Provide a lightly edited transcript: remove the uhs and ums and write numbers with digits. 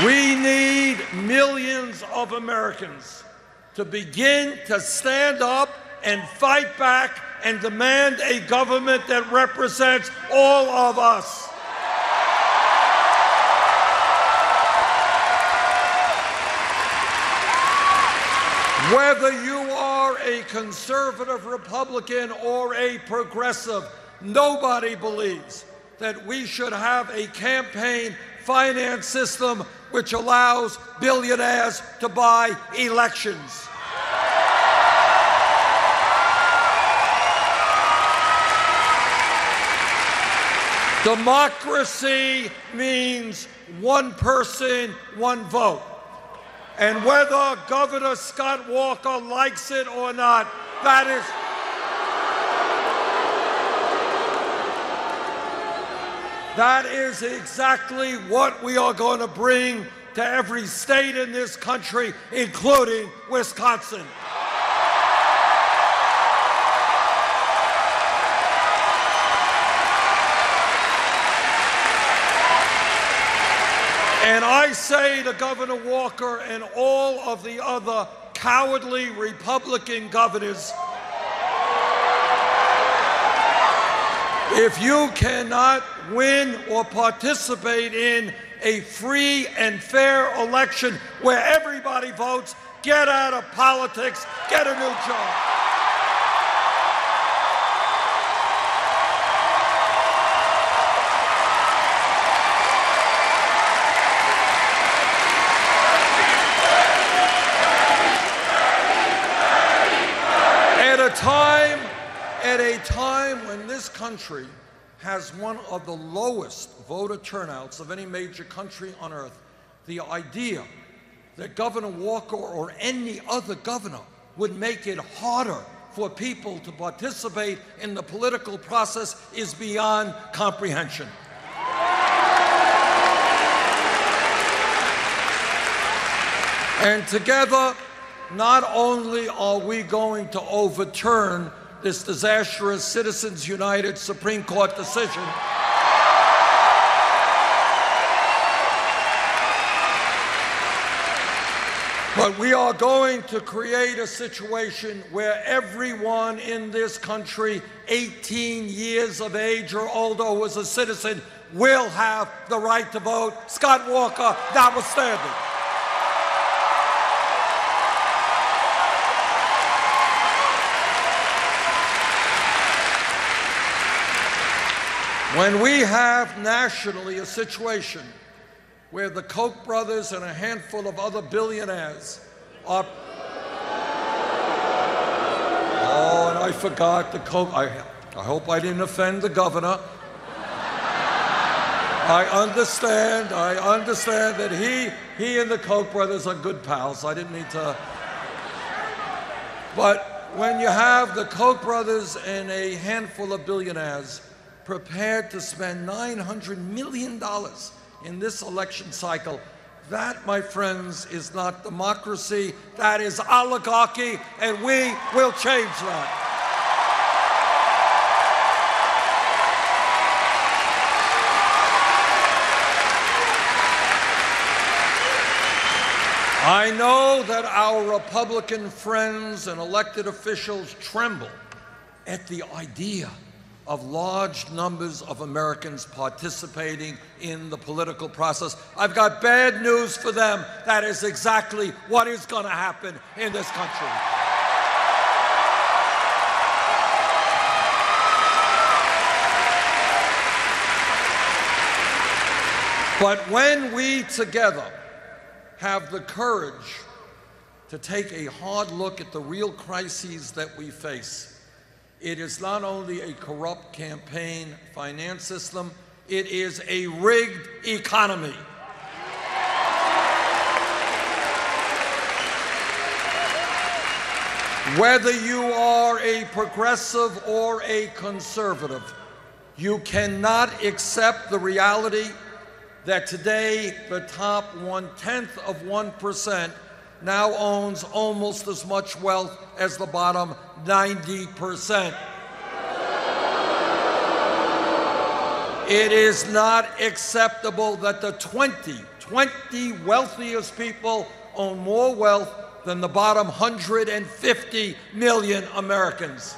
We need millions of Americans to begin to stand up and fight back and demand a government that represents all of us. Whether you are a conservative Republican or a progressive, nobody believes that we should have a campaign finance system which allows billionaires to buy elections. Democracy means one person, one vote. And whether Governor Scott Walker likes it or not, that is exactly what we are going to bring to every state in this country, including Wisconsin. And I say to Governor Walker and all of the other cowardly Republican governors, if you cannot win or participate in a free and fair election where everybody votes, get out of politics, get a new job. At a time when this country has one of the lowest voter turnouts of any major country on earth, the idea that Governor Walker or any other governor would make it harder for people to participate in the political process is beyond comprehension. And together, not only are we going to overturn this disastrous Citizens United Supreme Court decision, but we are going to create a situation where everyone in this country, 18 years of age or older, who is a citizen, will have the right to vote, Scott Walker notwithstanding. When we have nationally a situation where the Koch brothers and a handful of other billionaires are... Oh, and I forgot the Koch... I hope I didn't offend the governor. I understand that he and the Koch brothers are good pals. I didn't need to... But when you have the Koch brothers and a handful of billionaires prepared to spend $900 million in this election cycle, that, my friends, is not democracy. That is oligarchy, and we will change that. I know that our Republican friends and elected officials tremble at the idea of large numbers of Americans participating in the political process. I've got bad news for them. That is exactly what is going to happen in this country. But when we together have the courage to take a hard look at the real crises that we face, it is not only a corrupt campaign finance system, it is a rigged economy. Whether you are a progressive or a conservative, you cannot accept the reality that today the top 0.1% now owns almost as much wealth as the bottom 90%. It is not acceptable that the 20 wealthiest people own more wealth than the bottom 150 million Americans.